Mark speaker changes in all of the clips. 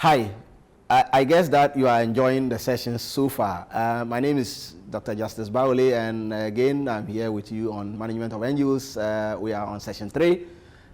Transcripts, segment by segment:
Speaker 1: Hi, I guess that you are enjoying the session so far. My name is Dr. Justice Baole, and again, I'm here with you on Management of NGOs. We are on session 3.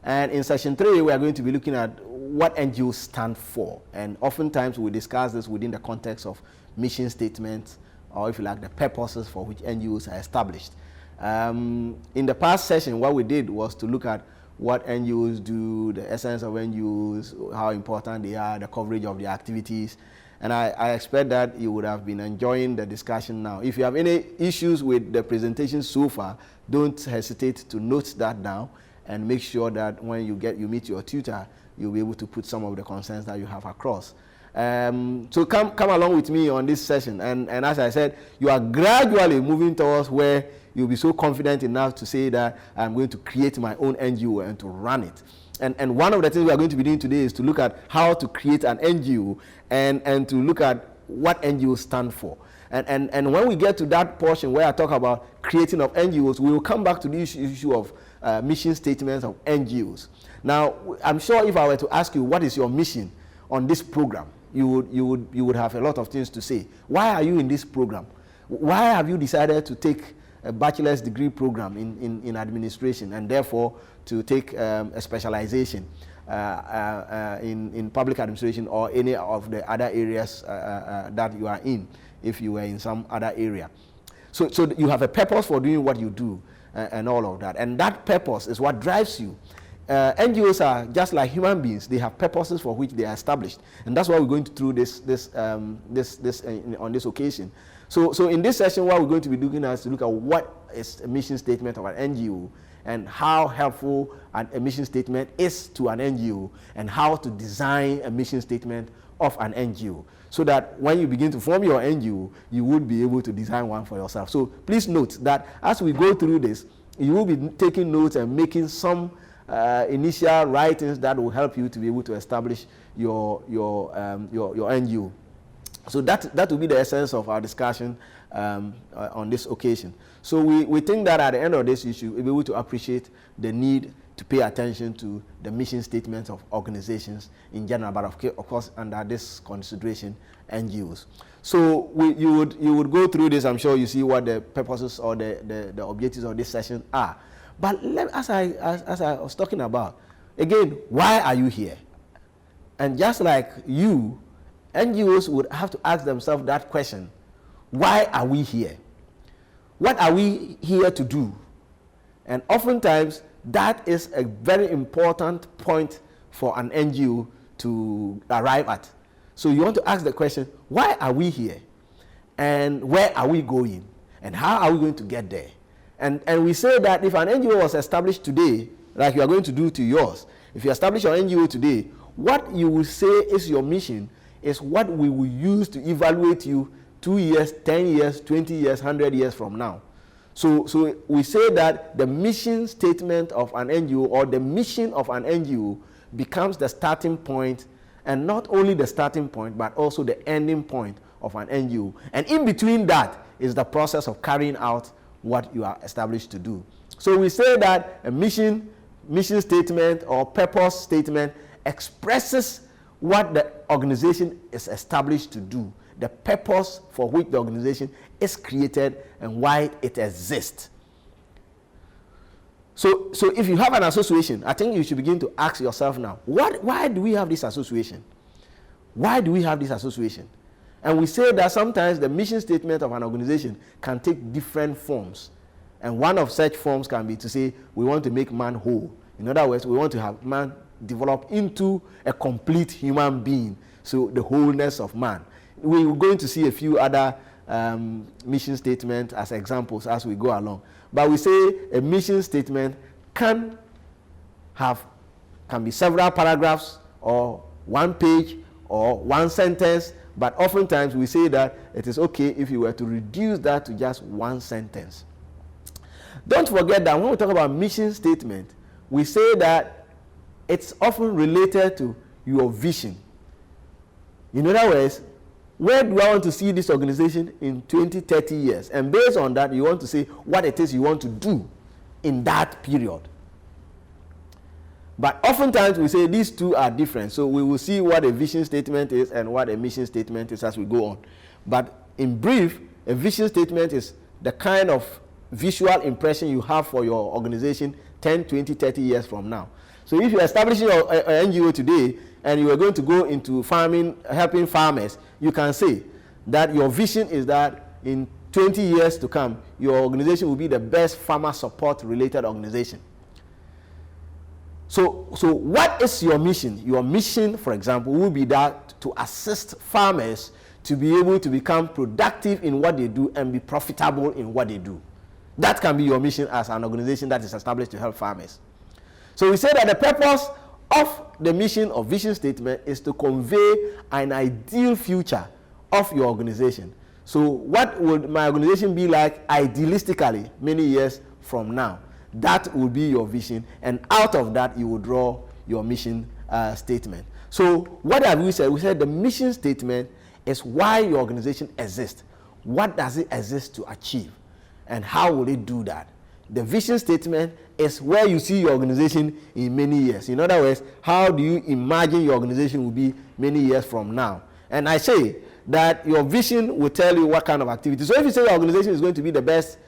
Speaker 1: And in session 3, we are going to be looking at what NGOs stand for. And oftentimes, we discuss this within the context of mission statements, or if you like, the purposes for which NGOs are established. In the past session, what we did was to look at what NGOs do, the essence of NGOs, how important they are, the coverage of their activities. And I expect that you would have been enjoying the discussion now. If you have any issues with the presentation so far, don't hesitate to note that down and make sure that when you meet your tutor, you'll be able to put some of the concerns that you have across. So come along with me on this session. And as I said, you are gradually moving towards where you'll be so confident enough to say that I'm going to create my own NGO and to run it. And one of the things we are going to be doing today is to look at how to create an NGO and to look at what NGOs stand for. And when we get to that portion where I talk about creating of NGOs, we will come back to the issue of mission statements of NGOs. Now, I'm sure if I were to ask you what is your mission on this program, you would have a lot of things to say. Why are you in this program? Why have you decided to take a bachelor's degree program in administration and therefore to take a specialization in public administration or any of the other areas that you are in, if you were in some other area? So you have a purpose for doing what you do and all of that. And that purpose is what drives you. NGOs are just like human beings. They have purposes for which they are established. And that's why we're going through this on this occasion. So in this session, what we're going to be looking at is to look at what is a mission statement of an NGO and how helpful a mission statement is to an NGO and how to design a mission statement of an NGO so that when you begin to form your NGO, you would be able to design one for yourself. So please note that as we go through this, you will be taking notes and making some initial writings that will help you to be able to establish your NGO. So that will be the essence of our discussion on this occasion. So we think that at the end of this issue, we'll be able to appreciate the need to pay attention to the mission statements of organizations in general, but of course under this consideration, NGOs. So you would go through this. I'm sure you see what the purposes or the objectives of this session are. But as I was talking about, again, why are you here? And just like you, NGOs would have to ask themselves that question: why are we here? What are we here to do? And oftentimes, that is a very important point for an NGO to arrive at. So you want to ask the question, why are we here? And where are we going? And how are we going to get there? And we say that if an NGO was established today, like you are going to do to yours, if you establish your NGO today, what you will say is your mission is what we will use to evaluate you 2 years, 10 years, 20 years, 100 years from now. So we say that the mission statement of an NGO or the mission of an NGO becomes the starting point, and not only the starting point, but also the ending point of an NGO. And in between that is the process of carrying out what you are established to do. So we say that a mission statement or purpose statement expresses what the organization is established to do, the purpose for which the organization is created and why it exists. So if you have an association, I think you should begin to ask yourself now, why do we have this association? Why do we have this association? And we say that sometimes the mission statement of an organization can take different forms. And one of such forms can be to say, we want to make man whole. In other words, we want to have man develop into a complete human being. So the wholeness of man. We're going to see a few other mission statements as examples as we go along. But we say a mission statement can be several paragraphs or one page or one sentence. But oftentimes we say that it is okay if you were to reduce that to just one sentence. Don't forget that when we talk about mission statement, we say that it's often related to your vision. In other words, where do I want to see this organization in 20, 30 years? And based on that, you want to say what it is you want to do in that period. But oftentimes we say these two are different. So we will see what a vision statement is and what a mission statement is as we go on. But in brief, a vision statement is the kind of visual impression you have for your organization 10, 20, 30 years from now. So if you're establishing an NGO today and you are going to go into farming, helping farmers, you can say that your vision is that in 20 years to come, your organization will be the best farmer support related organization. So what is your mission? Your mission, for example, will be that to assist farmers to be able to become productive in what they do and be profitable in what they do. That can be your mission as an organization that is established to help farmers. So we say that the purpose of the mission or vision statement is to convey an ideal future of your organization. So what would my organization be like idealistically many years from now? That will be your vision, and out of that you will draw your mission statement. So what have we said? We said the mission statement is why your organization exists. What does it exist to achieve? And how will it do that? The vision statement is where you see your organization in many years. In other words, how do you imagine your organization will be many years from now? And I say that your vision will tell you what kind of activity. So if you say your organization is going to be the best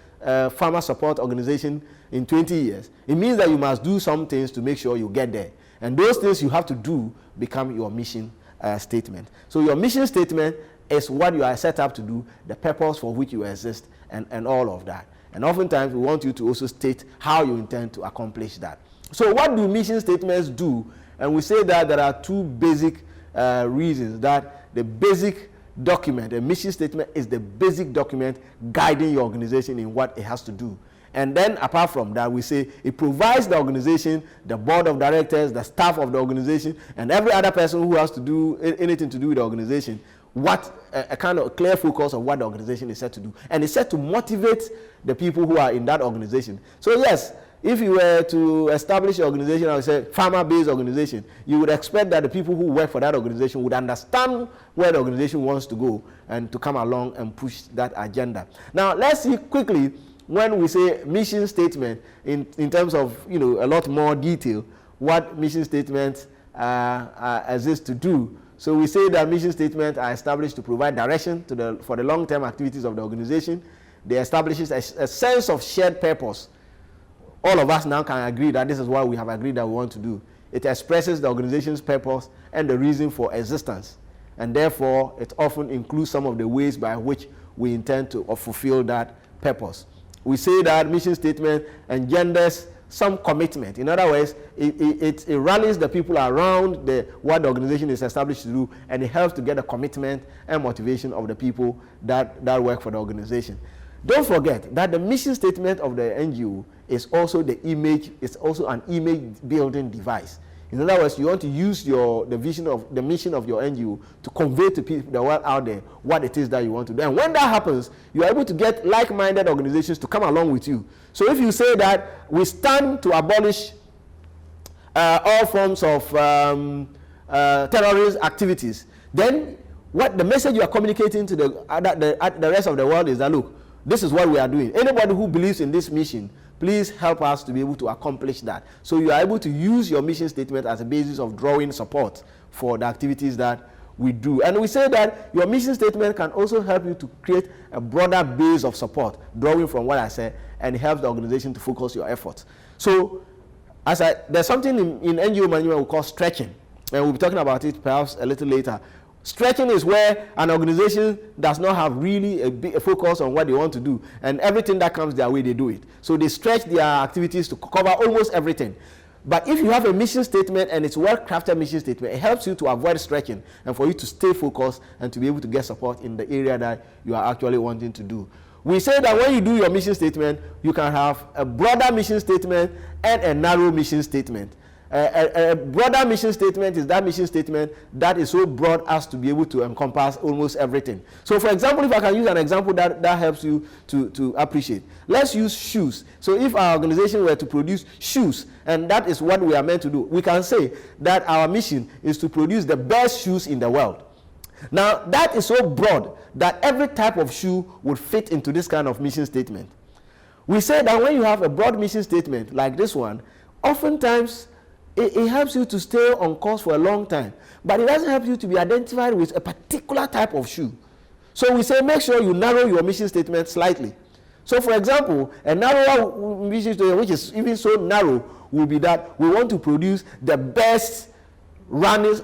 Speaker 1: farmer support organization in 20 years, it means that you must do some things to make sure you get there. And those things you have to do become your mission statement. So your mission statement is what you are set up to do, the purpose for which you exist, and all of that. And oftentimes we want you to also state how you intend to accomplish that. So what do mission statements do? And we say that there are two basic reasons that the basic document, a mission statement is the basic document guiding your organization in what it has to do. And then apart from that, we say it provides the organization, the board of directors, the staff of the organization, and every other person who has to do anything to do with the organization, what a kind of clear focus of what the organization is set to do. And it's set to motivate the people who are in that organization. So yes, if you were to establish an organization, I would say farmer-based organization, you would expect that the people who work for that organization would understand where the organization wants to go and to come along and push that agenda. Now let's see quickly when we say mission statement in terms of a lot more detail, what mission statements exist to do. So we say that mission statements are established to provide direction for the long-term activities of the organization. They establish a sense of shared purpose. All of us now can agree that this is what we have agreed that we want to do. It expresses the organization's purpose and the reason for existence. And therefore, it often includes some of the ways by which we intend to fulfill that purpose. We say that mission statement engenders some commitment. In other words, it rallies the people around what the organization is established to do, and it helps to get the commitment and motivation of the people that work for the organization. Don't forget that the mission statement of the NGO is also the an image building device. In other words, you want to use the mission of your NGO to convey to people the world out there what it is that you want to do. And when that happens, you are able to get like-minded organizations to come along with you. So if you say that we stand to abolish all forms of terrorist activities, then what the message you are communicating to the rest of the world is that, look, this is what we are doing. Anybody who believes in this mission, please help us to be able to accomplish that. So you are able to use your mission statement as a basis of drawing support for the activities that we do. And we say that your mission statement can also help you to create a broader base of support, drawing from what I said, and it helps the organization to focus your efforts. So there's something in NGO management we call stretching, and we'll be talking about it perhaps a little later. Stretching is where an organization does not have really a focus on what they want to do, and everything that comes their way, they do it. So they stretch their activities to cover almost everything. But if you have a mission statement and it's a well-crafted mission statement, it helps you to avoid stretching and for you to stay focused and to be able to get support in the area that you are actually wanting to do. We say that when you do your mission statement, you can have a broader mission statement and a narrow mission statement. A broader mission statement is that mission statement that is so broad as to be able to encompass almost everything. So for example, if I can use an example that helps you to appreciate. Let's use shoes. So if our organization were to produce shoes, and that is what we are meant to do, we can say that our mission is to produce the best shoes in the world. Now that is so broad that every type of shoe would fit into this kind of mission statement. We say that when you have a broad mission statement like this one, oftentimes it helps you to stay on course for a long time, but it doesn't help you to be identified with a particular type of shoe. So we say make sure you narrow your mission statement slightly. So for example, a narrower mission statement, which is even so narrow, will be that we want to produce the best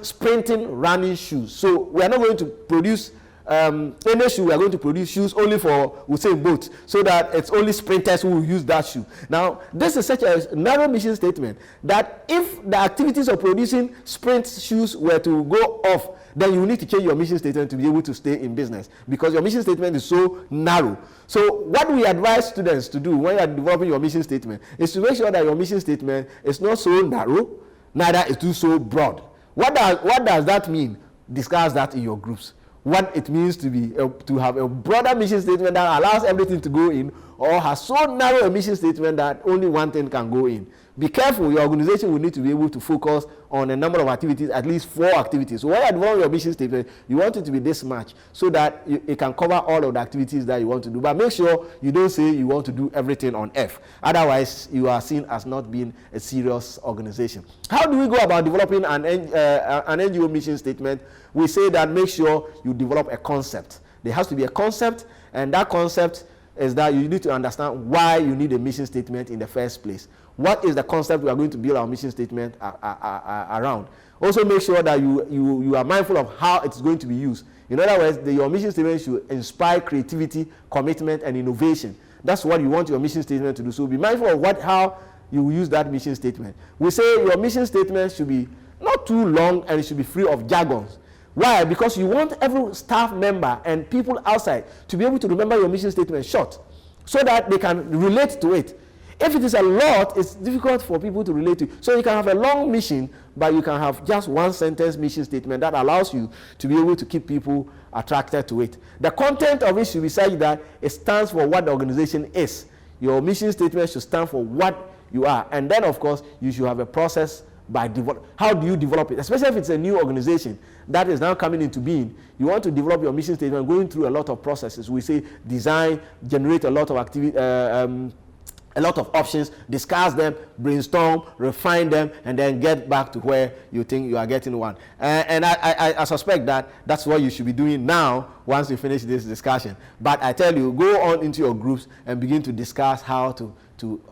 Speaker 1: sprinting running shoes. So we are not going to produce any shoe. We are going to produce shoes only for, we say, boats, so that it's only sprinters who will use that shoe. Now, this is such a narrow mission statement that if the activities of producing sprint shoes were to go off, then you need to change your mission statement to be able to stay in business, because your mission statement is so narrow. So what we advise students to do when you are developing your mission statement is to make sure that your mission statement is not so narrow, neither is too so broad. What does that mean? Discuss that in your groups. What it means to have a broader mission statement that allows everything to go in, or has so narrow a mission statement that only one thing can go in. Be careful. Your organization will need to be able to focus on a number of activities, at least 4 activities. So when you develop your mission statement, you want it to be this much so that it can cover all of the activities that you want to do. But make sure you don't say you want to do everything on F. Otherwise, you are seen as not being a serious organization. How do we go about developing an NGO mission statement? We say that make sure you develop a concept. There has to be a concept, and that concept is that you need to understand why you need a mission statement in the first place. What is the concept we are going to build our mission statement around? Also make sure that you are mindful of how it's going to be used. In other words, your mission statement should inspire creativity, commitment, and innovation. That's what you want your mission statement to do. So be mindful of how you will use that mission statement. We say your mission statement should be not too long, and it should be free of jargons. Why? Because you want every staff member and people outside to be able to remember your mission statement short, so that they can relate to it. If it is a lot, it's difficult for people to relate to. So you can have a long mission, but you can have just one sentence mission statement that allows you to be able to keep people attracted to it. The content of it should be such that it stands for what the organization is. Your mission statement should stand for what you are. And then, of course, you should have a process by how do you develop it, especially if it's a new organization that is now coming into being. You want to develop your mission statement going through a lot of processes. We say design, generate a lot of activity, a lot of options, discuss them, brainstorm, refine them, and then get back to where you think you are getting one. And I suspect that that's what you should be doing now once you finish this discussion. But I tell you, go on into your groups and begin to discuss how to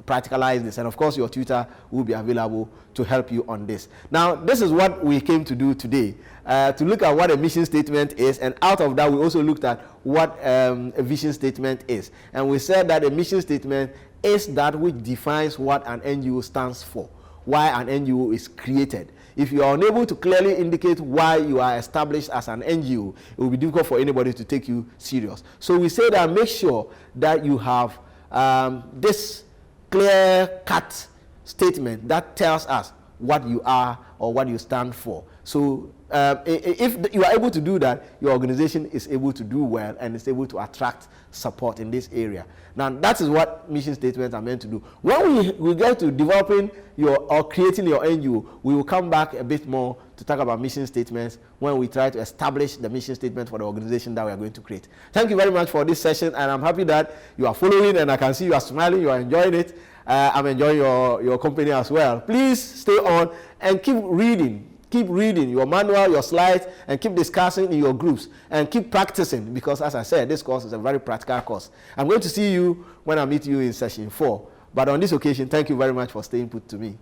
Speaker 1: practicalize this. And of course, your tutor will be available to help you on this. Now, this is what we came to do today, to look at what a mission statement is. And out of that, we also looked at what a vision statement is. And we said that a mission statement is that which defines what an NGO stands for, why an NGO is created. If you are unable to clearly indicate why you are established as an NGO, it will be difficult for anybody to take you serious. So we say that make sure that you have this clear-cut statement that tells us what you are or what you stand for. So if you are able to do that, your organization is able to do well and is able to attract support in this area. Now, that is what mission statements are meant to do. When we get to developing or creating your NGO, we will come back a bit more to talk about mission statements when we try to establish the mission statement for the organization that we are going to create. Thank you very much for this session, and I'm happy that you are following, and I can see you are smiling, you are enjoying it. I'm enjoying your company as well. Please stay on and keep reading. Keep reading your manual, your slides, and keep discussing in your groups, and keep practicing, because as I said, this course is a very practical course. I'm going to see you when I meet you in session 4. But on this occasion, thank you very much for staying put to me.